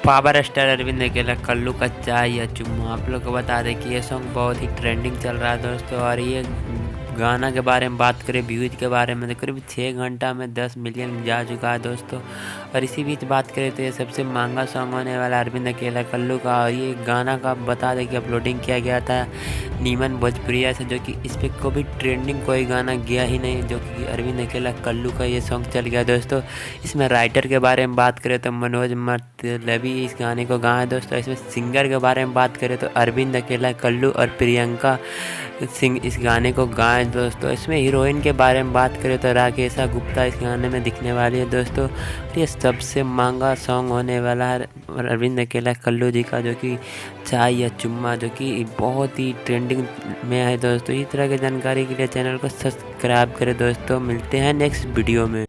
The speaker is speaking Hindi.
पावर स्टार अरविंद अकेला कल्लू का चाय या चुम्मा। आप लोग को बता दें कि ये सॉन्ग बहुत ही ट्रेंडिंग चल रहा है दोस्तों। और ये गाना के बारे में बात करें, व्यूज के बारे में, तो करीब 6 घंटा में 10 मिलियन जा चुका है दोस्तों। और इसी बीच बात करें तो ये सबसे महंगा सॉन्ग होने वाला अरविंद अकेला कल्लू का। ये गाना का बता दें कि अपलोडिंग किया गया था नीमन भोजपुरिया से, जो कि इस पर कोई ट्रेंडिंग कोई गाना गया ही नहीं, जो कि अरविंद अकेला कल्लू का ये सॉन्ग चल गया दोस्तों। इसमें राइटर के बारे में बात करें तो मनोज मतलबी इस गाने को गाए दोस्तों। इसमें सिंगर के बारे में बात करें तो अरविंद अकेला कल्लू और प्रियंका सिंह इस गाने को गाए दोस्तों। इसमें हीरोइन के बारे में बात करें तो राकेशा गुप्ता इस गाने में दिखने वाली है दोस्तों। ये सबसे महंगा सॉन्ग होने वाला है अरविंद अकेला कल्लू जी का, जो कि चाय या चुम्मा, जो कि बहुत ही ट्रेंडिंग में है दोस्तों। इस तरह की जानकारी के लिए चैनल को सब्सक्राइब करें दोस्तों। मिलते हैं नेक्स्ट वीडियो में।